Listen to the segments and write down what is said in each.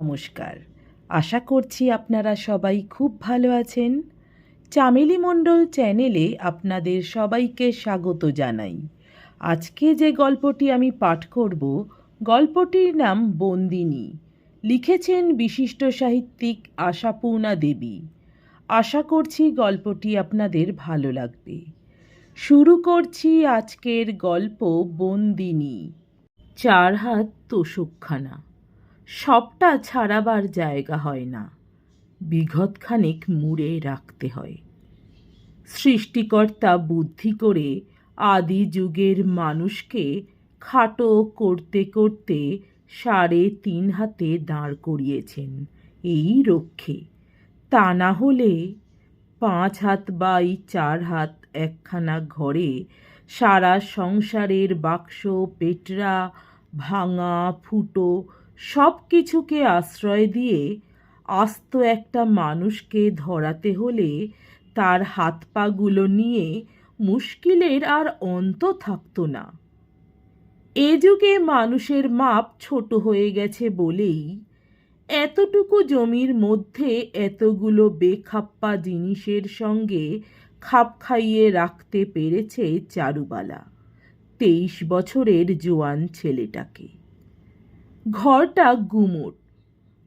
নমস্কার। আশা করছি আপনারা সবাই খুব ভালো আছেন। চামেলি মণ্ডল চ্যানেলে আপনাদের সবাইকে স্বাগত জানাই। আজকে যে গল্পটি আমি পাঠ করব, গল্পটির নাম বন্দিনী। লিখেছেন বিশিষ্ট সাহিত্যিক আশাপূর্ণা দেবী। আশা করছি গল্পটি আপনাদের ভালো লাগবে। শুরু করছি আজকের গল্প বন্দিনী। 4 হাত তোশকখানা। সবটা ছাড়াবার জায়গা হয় না, বিঘতখানেক মুড়ে রাখতে হয়। সৃষ্টিকর্তা বুদ্ধি করে আদি যুগের মানুষকে খাটো করতে করতে 3.5 হাতে দাঁড় করিয়েছেন এই রক্ষে। তা না হলে 5 হাত বাই 4 হাত একখানা ঘরে সারা সংসারের বাক্স পেটরা ভাঙা ফুটো সব কিছুকে আশ্রয় দিয়ে আস্ত একটা মানুষকে ধরাতে হলে তার হাত পাগুলো নিয়ে মুশকিলের আর অন্ত থাকতো না। এ যুগে মানুষের মাপ ছোট হয়ে গেছে বলেই এতটুকু জমির মধ্যে এতগুলো বেখাপ্পা জিনিসের সঙ্গে খাপ খাইয়ে রাখতে পেরেছে চারুবালা 23 বছরের জোয়ান ছেলেটাকে। ঘরটা গুমোট,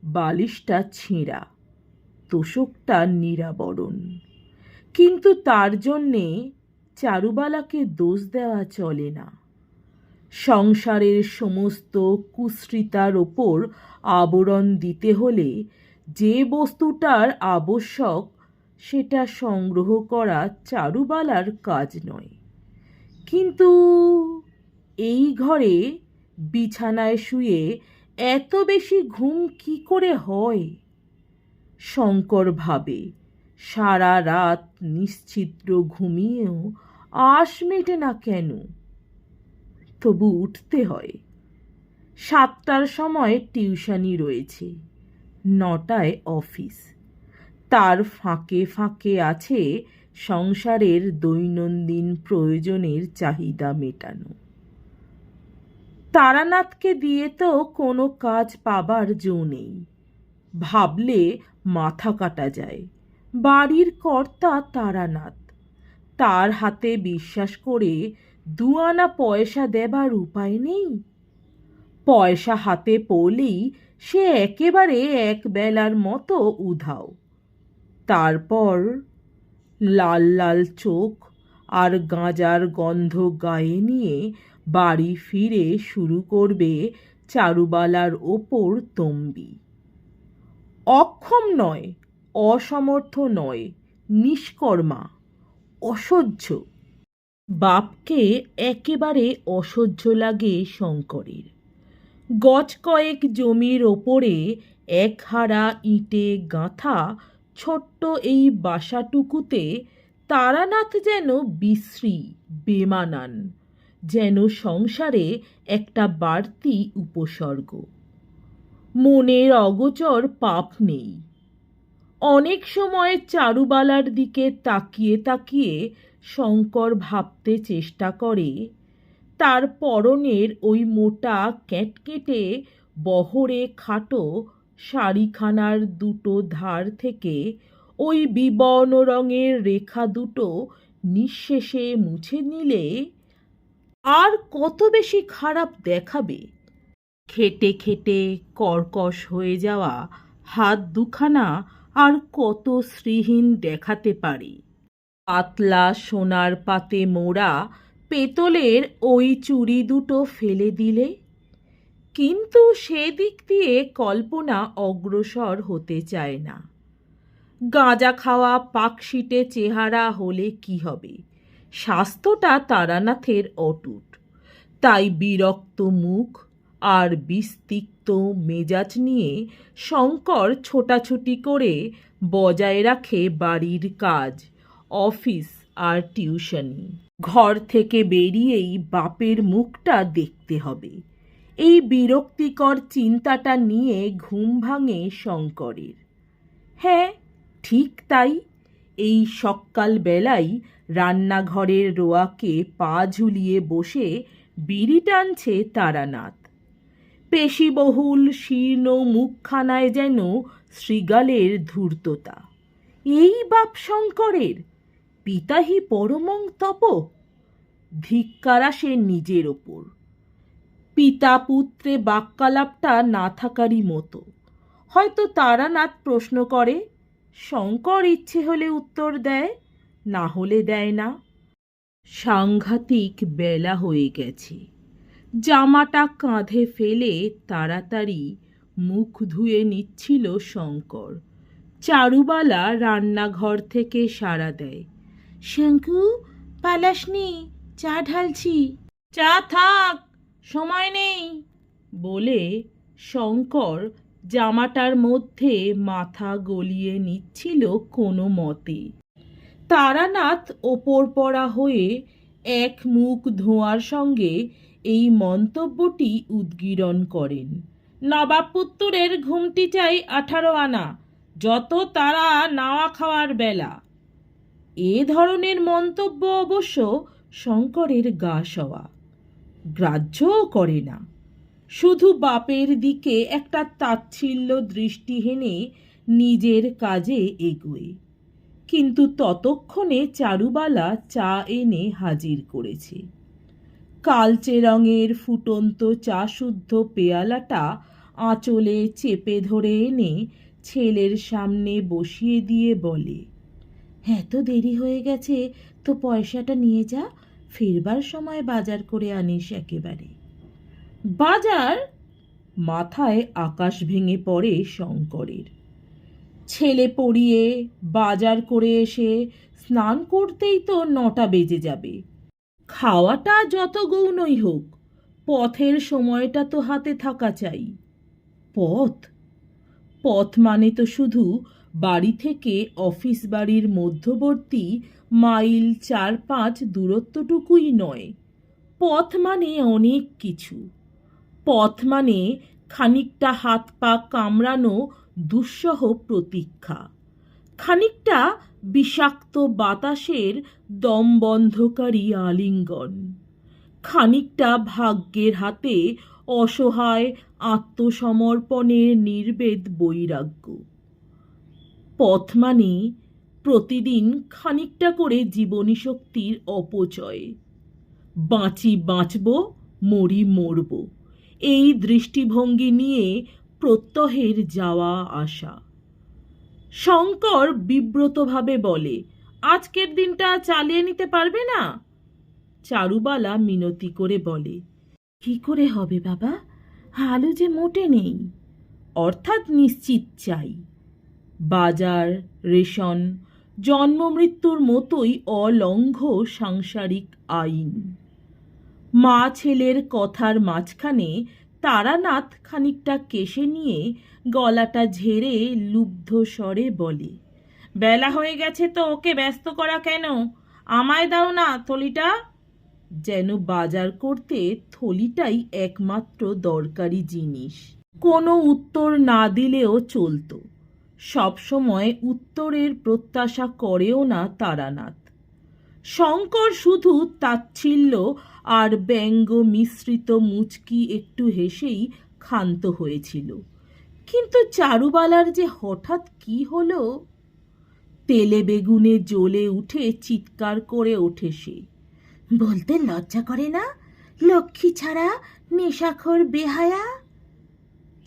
বালিশটা ছেঁড়া, তোশকটা নিরাবরণ, কিন্তু তার জন্যে চারুবালাকে দোষ দেওয়া চলে না। সংসারের সমস্ত কুশ্রিতার ওপর আবরণ দিতে হলে যে বস্তুটার আবশ্যক সেটা সংগ্রহ করা চারুবালার কাজ নয়। কিন্তু এই ঘরে বিছানায় শুয়ে এত বেশি ঘুম কি করে হয়? শঙ্কর ভাবে, সারা রাত নিশ্চিদ্র ঘুমিয়েও আশ মেটে না কেন? তবু উঠতে হয়। 7টার সময় টিউশনি রয়েছে, 9টায় অফিস। তার ফাঁকে ফাঁকে আছে সংসারের দৈনন্দিন প্রয়োজনের চাহিদা মেটানো। তারানাথকে দিয়ে তো কোনো কাজ পাবার জো নেই। ভাবলে মাথা কাটা যায়। বাড়ির কর্তা তারানাথ, তার হাতে বিশ্বাস করে 2 আনা পয়সা দেবার উপায় নেই। পয়সা হাতে পড়লেই সে একেবারে একবেলার মতো উধাও। তারপর লাল লাল চোখ আর গাঁজার গন্ধ গায়ে নিয়ে বাড়ি ফিরে শুরু করবে চারুবালার ওপর তম্বি। অক্ষম নয়, অসমর্থ নয়, নিষ্কর্মা, অসহ্য। বাপকে একেবারে অসহ্য লাগে শঙ্করের। গজ কয়েক জমির ওপরে 1 হাড়া ইঁটে গাঁথা ছোট্ট এই বাসাটুকুতে তারানাথ যেন বিশ্রী, বেমানান, যেন সংসারে একটা বাড়তি উপসর্গ। মনের অগোচর পাপ নেই। অনেক সময় চারুবালার দিকে তাকিয়ে তাকিয়ে শঙ্কর ভাবতে চেষ্টা করে, তার পরনের ওই মোটা ক্যাটকেটে বহরে খাটো শাড়িখানার দুটো ধার থেকে ওই বিবর্ণ রঙের রেখা দুটো নিঃশেষে মুছে নিলে আর কত বেশি খারাপ দেখাবে। খেটে খেটে কর্কশ হয়ে যাওয়া হাত দুখানা আর কত শ্রীহীন দেখাতে পারে। পাতলা সোনার পাতে মোড়া পেতলের ওই চুড়ি দুটো ফেলে দিলে। কিন্তু সেদিক দিয়ে কল্পনা অগ্রসর হতে চায় না। গাঁজা খাওয়া পাকশিটে চেহারা হলে কি হবে, স্বাস্থ্যটা তারানাথের অটুট। তাই বিরক্ত মুখ আর বিস্তিক্ত মেজাজ নিয়ে শঙ্কর ছোটাছুটি করে বজায় রাখে বাড়ির কাজ, অফিস আর টিউশনি। ঘর থেকে বেরিয়েই বাপের মুখটা দেখতে হবে, এই বিরক্তিকর চিন্তাটা নিয়ে ঘুম ভাঙে শঙ্করের। হ্যাঁ, ঠিক তাই। এই সকালবেলাই রান্নাঘরের রোয়াকে পা ঝুলিয়ে বসে বিড়ি টানছে তারানাথ। পেশিবহুল শীর্ণ মুখখানায় যেন শৃগালের ধূর্ততা। এই বাপ শঙ্করের, পিতাহি পরমং তপ। ধিক্কার আসে নিজের ওপর। পিতা পুত্রে বাক্যালাপটা না থাকারই মতো। হয়তো তারানাথ প্রশ্ন করে, শঙ্কর ইচ্ছে হলে উত্তর দেয়, না হলে দেয় না। সাংঘাতিক বেলা হয়ে গেছে। জামাটা কাঁধে ফেলে তাড়াতাড়ি মুখ ধুয়ে নিচ্ছিল শঙ্কর। চারুবালা রান্নাঘর থেকে সাড়া দেয়, শঙ্কু পালাসনি, চা ঢালছি। চা থাক, সময় নেই বলে শঙ্কর জামাটার মধ্যে মাথা গলিয়ে নিচ্ছিল কোনো মতে। তারানাথ ওপর পড়া হয়ে এক মুখ ধোঁয়ার সঙ্গে এই মন্তব্যটি উদ্গীরণ করেন, নবাব পুত্তুরের ঘুমটি চাই 18 আনা, যত তারা নাওয়া খাওয়ার বেলা। এ ধরনের মন্তব্য অবশ্য শঙ্করের গা সওয়া, গ্রাহ্যও করে না। শুধু বাপের দিকে একটা তাচ্ছিল্য দৃষ্টি হেনে নিজের কাজে এগোয়। কিন্তু ততক্ষণে চারুবালা চা এনে হাজির করেছে। কালচে রঙের ফুটন্ত চা শুদ্ধ পেয়ালাটা আঁচলে চেপে ধরে এনে ছেলের সামনে বসিয়ে দিয়ে বলে, এত দেরি হয়ে গেছে তো পয়সাটা নিয়ে যা, ফিরবার সময় বাজার করে আনিস একেবারে। বাজার? মাথায় আকাশ ভেঙে পড়ে শঙ্করের। ছেলে পড়িয়ে বাজার করে এসে স্নান করতেই তো 9টা বেজে যাবে। খাওয়াটা যত গৌণই হোক, পথের সময়টা তো হাতে থাকা চাই। পথ? পথ মানে তো শুধু বাড়ি থেকে অফিস বাড়ির মধ্যবর্তী মাইল 4-5 দূরত্বটুকুই নয়। পথ মানে অনেক কিছু। পথ মানে খানিকটা হাত পা কামড়ানো দুঃসহ প্রতীক্ষা, খানিকটা বিষাক্ত বাতাসের দমবন্ধকারী আলিঙ্গন, খানিকটা ভাগ্যের হাতে অসহায় আত্মসমর্পণের নির্বেদ বৈরাগ্য। পথ মানে প্রতিদিন খানিকটা করে জীবনী শক্তির অপচয়। বাঁচি বাঁচব, মরি মরব, এই দৃষ্টিভঙ্গি নিয়ে প্রত্যহের যাওয়া আসা। শঙ্কর বিব্রতভাবে বলে, আজকের দিনটা চালিয়ে নিতে পারবে না? চারুবালা মিনতি করে বলে, কি করে হবে বাবা, আলু যে মোটে নেই। অর্থাৎ নিশ্চিত চাই। বাজার, রেশন, জন্ম মৃত্যুর মতোই অলঙ্ঘ সাংসারিক আইন। মা ছেলের কথার মাঝখানে তারানাথ খানিকটা কেশে নিয়ে গলাটা ঝেড়ে লুব্ধ স্বরে বলে, বেলা হয়ে গেছে তো ওকে ব্যস্ত করা কেন, আমায় দাও না থলিটা। যেন বাজার করতে থলিটাই একমাত্র দরকারি জিনিস। কোনো উত্তর না দিলেও চলত, সবসময় উত্তরের প্রত্যাশা করেও না তারানাথ। শঙ্কর শুধু তাচ্ছিল্য আর ব্যঙ্গ মিশ্রিত মুচকি একটু হেসেই ক্ষান্ত হয়েছিল। কিন্তু চারুবালার যে হঠাৎ কি হলো! তেলে বেগুনে জ্বলে উঠে চিৎকার করে ওঠে সে, বলতে লজ্জা করে না, লক্ষ্মী ছাড়া নেশাখোর বেহায়া।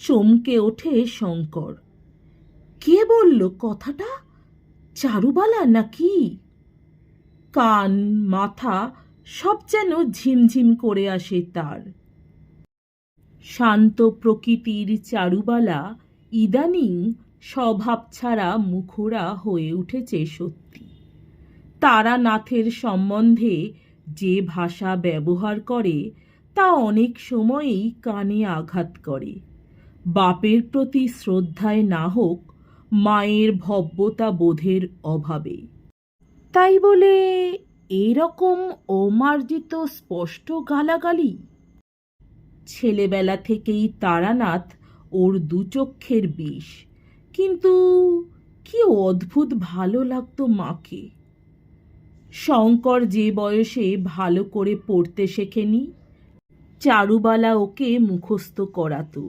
চমকে ওঠে শঙ্কর, কে বলল কথাটা, চারুবালা নাকি? কান মাথা সব যেন ঝিমঝিম করে আসে তার। শান্ত প্রকৃতির চারুবালা ইদানিং স্বভাব ছাড়া মুখরা হয়ে উঠেছে সত্যি। তারানাথের সম্বন্ধে যে ভাষা ব্যবহার করে তা অনেক সময়েই কানে আঘাত করে। বাপের প্রতি শ্রদ্ধায় না হোক, মায়ের ভব্যতা বোধের অভাবে। তাই বলে এইরকম অমার্জিত স্পষ্ট গালাগালি। ছেলেবেলা থেকেই তারানাথ ওর দুচক্ষের বিষ, কিন্তু কি অদ্ভুত ভালো লাগতো মাকে। শঙ্কর যে বয়সে ভালো করে পড়তে শেখেনি, চারুবালা ওকে মুখস্থ করাতো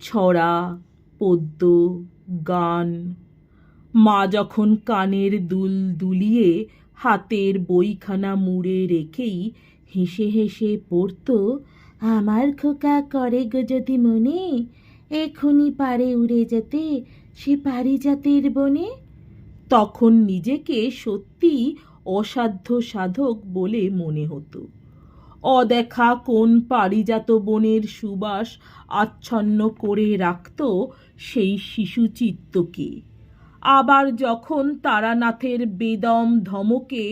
ছড়া, পদ্য, গান। মা যখন কানের দুল দুলিয়ে হাতের বইখানা মুড়ে রেখেই হেসে হেসে পড়ত, আমার খোকা করে গো যদি মনে, এখনই পারে উড়ে যেতে সে পারিজাতের বনে, তখন নিজেকে সত্যি অসাধ্য সাধক বলে মনে হতো। অদেখা কোন পারিজাত বনের সুবাস আচ্ছন্ন করে রাখত সেই শিশু চিত্তকে। আবার যখন তারানাথের বেদম ধমকে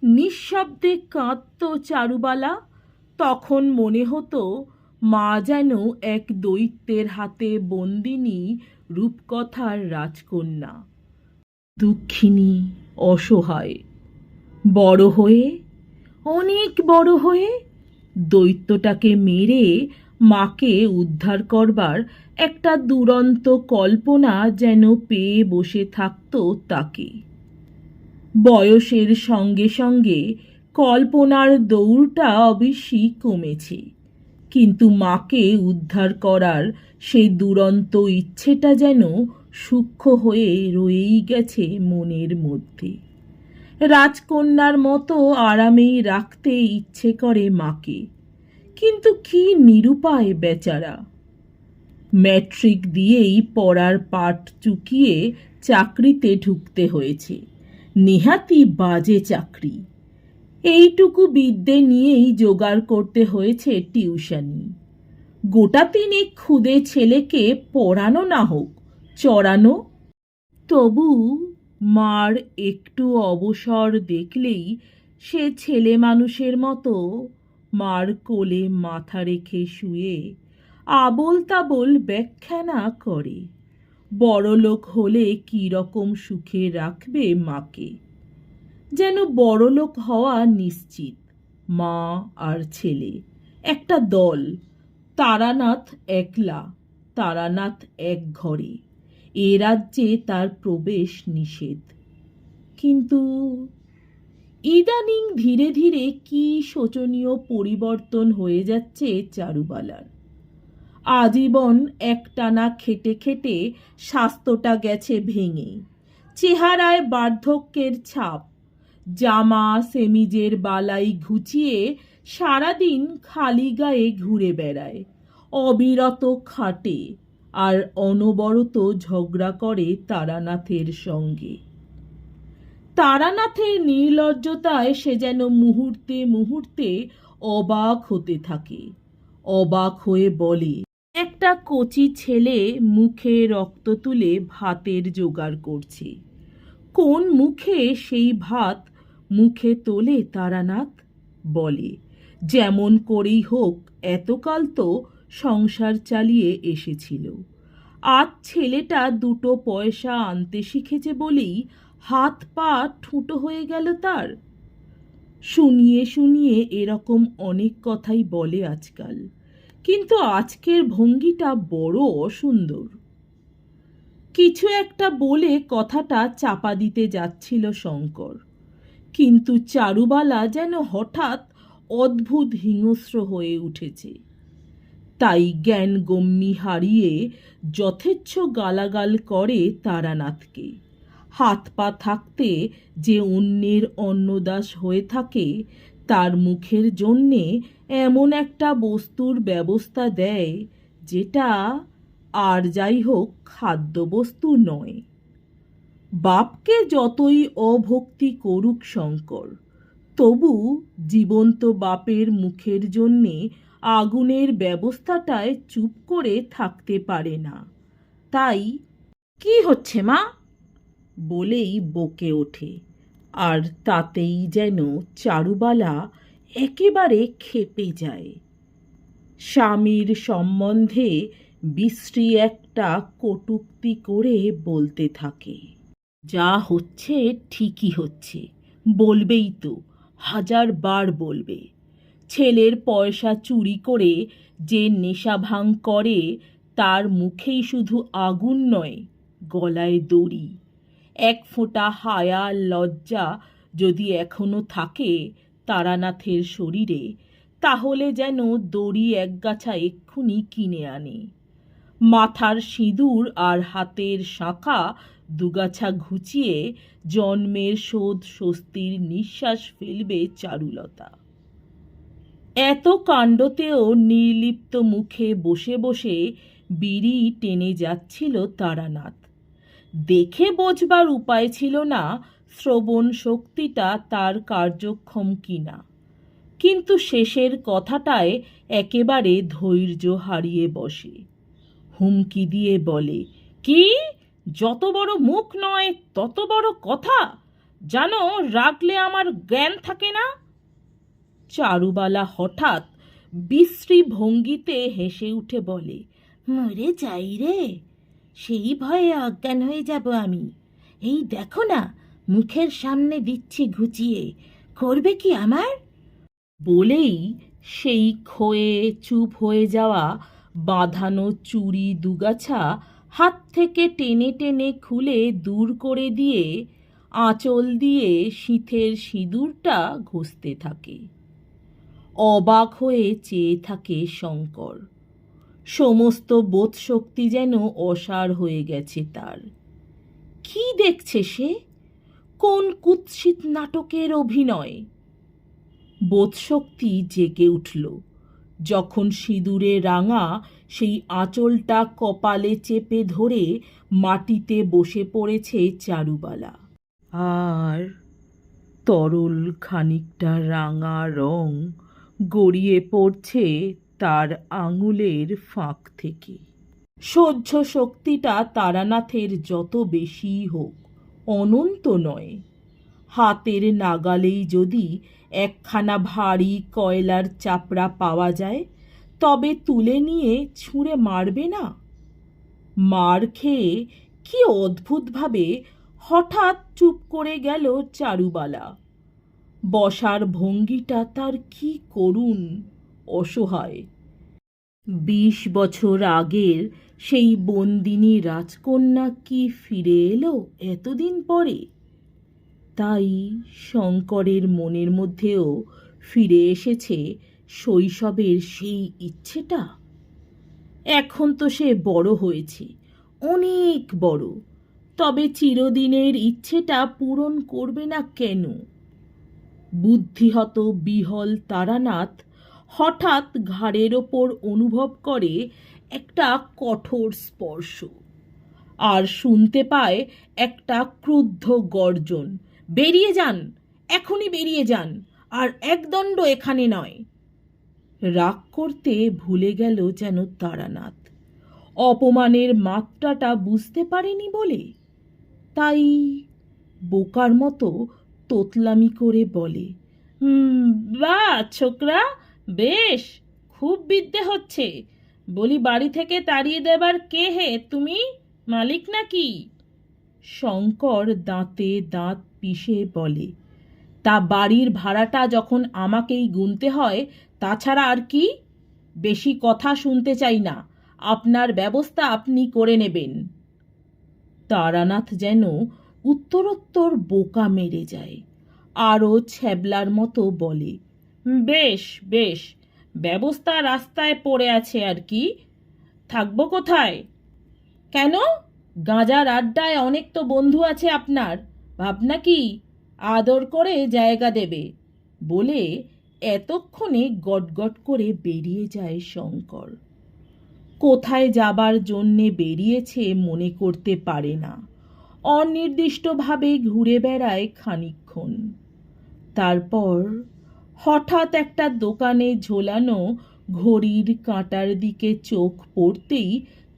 নিঃশব্দে কাঁদত চারুবালা, তখন মনে হতো মা যেন এক দৈত্যের হাতে বন্দিনী রূপকথার রাজকন্যা, দুঃখিনী, অসহায়। বড় হয়ে, অনেক বড় হয়ে দৈত্যটাকে মেরে মাকে উদ্ধার করবার একটা দুরন্ত কল্পনা যেন পেয়ে বসে থাকত তাকে। বয়সের সঙ্গে সঙ্গে কল্পনার দৌড়টা অবশ্যই কমেছে, কিন্তু মাকে উদ্ধার করার সেই দুরন্ত ইচ্ছেটা যেন সূক্ষ্ম হয়ে রয়েই গেছে মনের মধ্যে। রাজকন্যার মতো আরামেই রাখতে ইচ্ছে করে মাকে, কিন্তু কি নিরুপায় বেচারা। ম্যাট্রিক দিয়েই পড়ার পাট চুকিয়ে চাকরিতে ঢুকতে হয়েছে, নেহাতি বাজে চাকরি। এইটুকু বিদ্যে নিয়েই জোগাড় করতে হয়েছে টিউশনি। গোটা তিনেক ক্ষুদে ছেলেকে পড়ানো না হোক, চড়ানো। তবু মার একটু অবসর দেখলেই সে ছেলে মানুষের মতো মার কোলে মাথা রেখে শুয়ে আবোল তাবোল ব্যাখ্যানা করে। বড়লোক হলে কী রকম সুখে রাখবে মাকে, যেন বড়লোক হওয়া নিশ্চিত। মা আর ছেলে একটা দল, তারানাথ একলা, তারানাথ এক ঘরে। এ রাজ্যে তার প্রবেশ নিষেধ। কিন্তু ইদানিং ধীরে ধীরে কি শোচনীয় পরিবর্তন হয়ে যাচ্ছে চারুবালার। আজীবন একটানা খেটে খেটে স্বাস্থ্যটা গেছে ভেঙে, চেহারায় বার্ধক্যের ছাপ। জামা সেমিজের বালাই ঘুচিয়ে সারাদিন খালি গায়ে ঘুরে বেড়ায়, অবিরত খাটে আর অনবরত ঝগড়া করে তারানাথের সঙ্গে। তারানাথের নির্লজ্জতায় সে যেন মুহূর্তে মুহূর্তে অবাক হতে থাকে। অবাক হয়ে বলে, একটা কচি ছেলে মুখে রক্ত তুলে ভাতের জোগাড় করছে, কোন মুখে সেই ভাত মুখে তোলে তারানাথ? বলে, যেমন করেই হোক এতকাল তো সংসার চালিয়ে এসেছিল, আজ ছেলেটা দুটো পয়সা আনতে শিখেছে বলেই হাত পা ঠুঁটো হয়ে গেল তার। শুনিয়ে শুনিয়ে এরকম অনেক কথাই বলে আজকাল, কিন্তু আজকের ভঙ্গিটা বড় অসুন্দর। কিছু একটা বলে কথাটা চাপা দিতে যাচ্ছিল শঙ্কর, কিন্তু চারুবালা যেন হঠাৎ অদ্ভুত হিংস্র হয়ে উঠেছে। তাই জ্ঞানগম্যি হারিয়ে যথেচ্ছ গালাগাল করে তারানাথকে। হাত পা থাকতে যে অন্যের অন্নদাস হয়ে থাকে, তার মুখের জন্যে এমন একটা বস্তুর ব্যবস্থা দেয় যেটা আর যাই হোক খাদ্যবস্তু নয়। বাপকে যতই অভক্তি করুক শঙ্কর, তবু জীবন্ত বাপের মুখের জন্যে আগুনের ব্যবস্থাটায় চুপ করে থাকতে পারে না। তাই, কি হচ্ছে মা বলেই বকে ওঠে, আর তাতেই যেন চারুবালা একেবারে ক্ষেপে যায়। স্বামীর সম্বন্ধে বিশ্রী একটা কটূক্তি করে বলতে থাকে, যা হচ্ছে ঠিকই হচ্ছে, বলবেই তো, 1000 বার বলবে। ছেলের পয়সা চুরি করে যে নেশা ভাঙ করে, তার মুখেই শুধু আগুন নয়, গলায় দড়ি। এক ফোঁটা হায়া লজ্জা যদি এখনো থাকে তারানাথের শরীরে, তাহলে যেন দড়ি একগাছা এক্ষুনি কিনে আনে। মাথার সিঁদুর আর হাতের শাঁখা দুগাছা ঘুচিয়ে জন্মের শোধ স্বস্তির নিঃশ্বাস ফেলবে চারুলতা। এত কাণ্ডতেও নির্লিপ্ত মুখে বসে বসে বিড়ি টেনে যাচ্ছিল তারানাথ। দেখে বোঝবার উপায় ছিল না শ্রবণ শক্তিটা তার কার্যক্ষম কিনা, কিন্তু শেষের কথাটায় একেবারে ধৈর্য হারিয়ে বসে। হুমকি দিয়ে বলে, কি? যত বড় মুখ নয় তত বড় কথা, জানো রাখলে আমার জ্ঞান থাকে না। চারুবালা হঠাৎ বিশ্রী ভঙ্গিতে হেসে উঠে বলে, মরে যাই রে, সেই ভয়ে অজ্ঞান হয়ে যাব আমি। এই দেখো না, মুখের সামনে দিচ্ছি ঘুচিয়ে, করবে কি আমার? বলেই সেই ক্ষয়ে চুপ হয়ে যাওয়া বাঁধানো চুড়ি দুগাছা হাত থেকে টেনে টেনে খুলে দূর করে দিয়ে আঁচল দিয়ে সিঁথের সিঁদুরটা ঘষতে থাকে। অবাক হয়ে চেয়ে থাকে শঙ্কর। সমস্ত বোধশক্তি যেন অসাড় হয়ে গেছে তার। কি দেখছে সে? কোন কুৎসিত নাটকের অভিনয়? বোধশক্তি জেগে উঠল যখন সিঁদুরে রাঙা সেই আঁচলটা কপালে চেপে ধরে মাটিতে বসে পড়েছে চারুবালা। আর তরল খানিকটা রাঙা রং গড়িয়ে পড়ছে তার আঙুলের ফাঁক থেকে। সহ্য শক্তিটা তারানাথের যত বেশি হোক, অনন্ত নয়। হাতের নাগালেই যদি একখানা ভারী কয়লার চাপড়া পাওয়া যায়, তবে তুলে নিয়ে ছুঁড়ে মারবে না? মার খেয়ে কি অদ্ভুতভাবে হঠাৎ চুপ করে গেল চারুবালা। বসার ভঙ্গিটা তার কি করুণ, অসহায়। 20 বছর আগের সেই বন্দিনী রাজকন্যা কি ফিরে এলো এতদিন পরে? তাই শঙ্করের মনের মধ্যেও ফিরে এসেছে শৈশবের সেই ইচ্ছেটা। এখন তো সে বড় হয়েছে, অনেক বড়, তবে চিরদিনের ইচ্ছেটা পূরণ করবে না কেন? বুদ্ধিহত বিহল তারানাথ হঠাৎ ঘাড়ের ওপর অনুভব করে একটা কঠোর স্পর্শ, আর শুনতে পায় একটা ক্রুদ্ধ গর্জন, বেরিয়ে যান, এখনই বেরিয়ে যান, আর একদণ্ড এখানে নয়। রাগ করতে ভুলে গেল যেন তারানাথ, অপমানের মাত্রাটা বুঝতে পারেনি বলে। তাই বোকার মতো তোতলামি করে বলে, বাহ ছোকরা, বেশ, খুব বিদ্যে হচ্ছে। বলি, বাড়ি থেকে তাড়িয়ে দেবার কে হে তুমি, মালিক নাকি? শঙ্কর দাঁতে দাঁত পিষে বলে, তা বাড়ির ভাড়াটা যখন আমাকেই গুনতে হয়, তাছাড়া আর কি? বেশি কথা শুনতে চাই না, আপনার ব্যবস্থা আপনি করে নেবেন। তারানাথ যেন উত্তরোত্তর বোকা মেরে যায়, আরও ছ্যাবলার মতো বলে, বেশ বেশ, ব্যবস্থা রাস্তায় পড়ে আছে আর কি, থাকবো কোথায়? কেন, গাঁজার আড্ডায় অনেক তো বন্ধু আছে আপনার, ভাবনা কি আদর করে জায়গা দেবে? বলে এতক্ষণে গটগট করে বেরিয়ে যায় শঙ্কর। কোথায় যাবার জন্যে বেরিয়েছে মনে করতে পারে না, অনির্দিষ্টভাবে ঘুরে বেড়ায় খানিকক্ষণ। তারপর হঠাৎ একটা দোকানে ঝোলানো ঘড়ির কাঁটার দিকে চোখ পড়তেই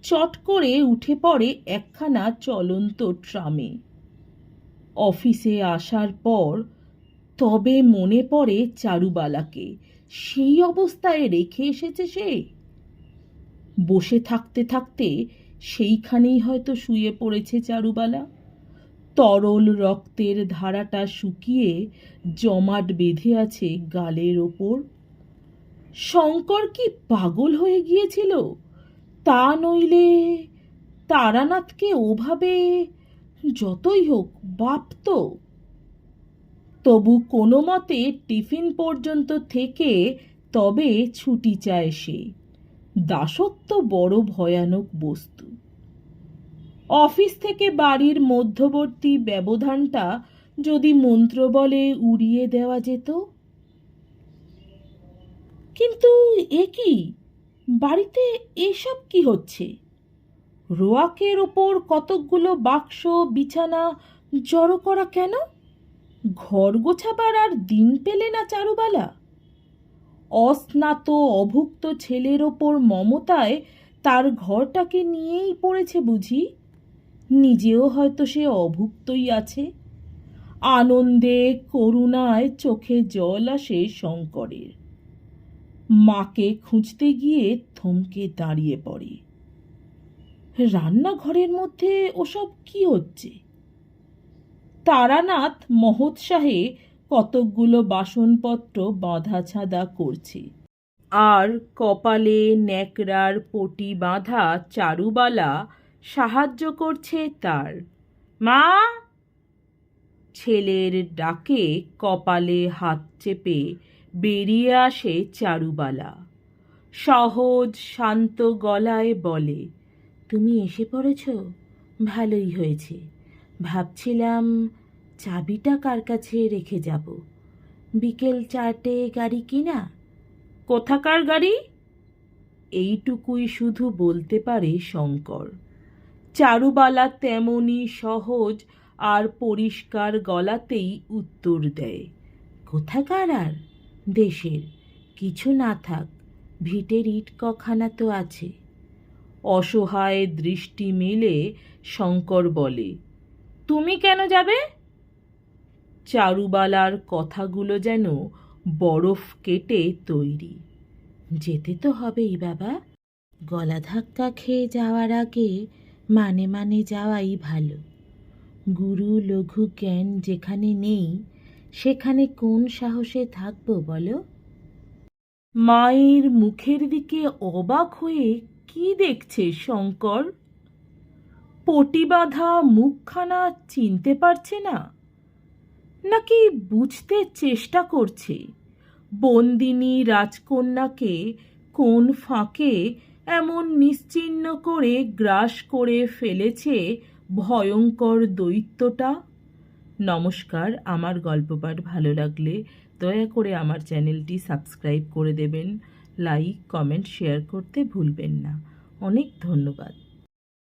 চট করে উঠে পড়ে একখানা চলন্ত ট্রামে। অফিসে আসার পর তবে মনে পড়ে চারুবালাকে সেই অবস্থায় রেখে এসেছে সে। বসে থাকতে থাকতে সেইখানেই হয়তো শুয়ে পড়েছে চারুবালা। তরল রক্তের ধারাটা শুকিয়ে জমাট বেঁধে আছে গালের ওপর। শঙ্কর কি পাগল হয়ে গিয়েছিল? তা নইলে তারানাথকে ওভাবে, যতই হোক বাপ তো। তবু কোনো মতে টিফিন পর্যন্ত থেকে তবে ছুটি চায় সে। দাসত্ব বড় ভয়ানক বস্তু। অফিস থেকে বাড়ির মধ্যবর্তী ব্যবধানটা যদি মন্ত্রবলে উড়িয়ে দেওয়া যেত। কিন্তু এ কি, বাড়িতে এসব কি হচ্ছে? রোয়াকের ওপর কতকগুলো বাক্স বিছানা জড়ো করা কেন? ঘর গোছাবার আর দিন পেলে না চারুবালা? অস্নাত অভুক্ত ছেলের ওপর মমতায় তার ঘরটাকে নিয়েই পড়েছে বুঝি। নিজেও হয়তো সে অভুক্তই আছে। আনন্দে করুণায় চোখে জল আসে শঙ্করের। মাকে খুঁজতে গিয়ে থমকে দাঁড়িয়ে পড়ে। রান্নাঘরের মধ্যে ওসব কি হচ্ছে? তারানাথ মহোৎসাহে কতকগুলো বাসনপত্র বাঁধা ছাঁদা করছে, আর কপালে ন্যাকড়ার পটি বাঁধা চারুবালা সাহায্য করছে তার। মা! ছেলের ডাকে কপালে হাত চেপে বেরিয়ে আসে চারুবালা। সহজ শান্ত গলায় বলে, তুমি এসে পড়েছ? ভালোই হয়েছে। ভাবছিলাম চাবিটা কার কাছে রেখে যাব। বিকেল 4টে গাড়ি কিনা? কোথাকার গাড়ি? এইটুকুই শুধু বলতে পারে শঙ্কর। চারুবালা তেমনি সহজ আর পরিষ্কার গলাতেই উত্তর দেয়, কোথাকার আর? দেশের। কিছু না থাক, ভিটের ইট কখানা তো আছে। অসহায় দৃষ্টি মেলে শঙ্কর বলে, তুমি কেন যাবে? চারুবালার কথাগুলো যেন বরফ কেটে তৈরি। যেতে তো হবেই বাবা। গলা ধাক্কা খেয়ে যাওয়ার আগে মানে মানে যাওয়াই ভালো। গুরু লঘু জ্ঞান যেখানে নেই সেখানে কোন সাহসে থাকবো বলো? মায়ের মুখের দিকে অবাক হয়ে কি দেখছে শঙ্কর? পটি বাঁধা মুখখানা চিনতে পারছে না, নাকি বুঝতে চেষ্টা করছে বন্দিনী রাজকন্যাকে কোন ফাঁকে এমন নিশ্চিহ্ন করে গ্রাস করে ফেলেছে ভয়ঙ্কর দৈত্যটা? নমস্কার, আমার গল্পপাঠ ভালো লাগলে দয়া করে আমার চ্যানেলটি সাবস্ক্রাইব করে দেবেন। লাইক, কমেন্ট, শেয়ার করতে ভুলবেন না। অনেক ধন্যবাদ।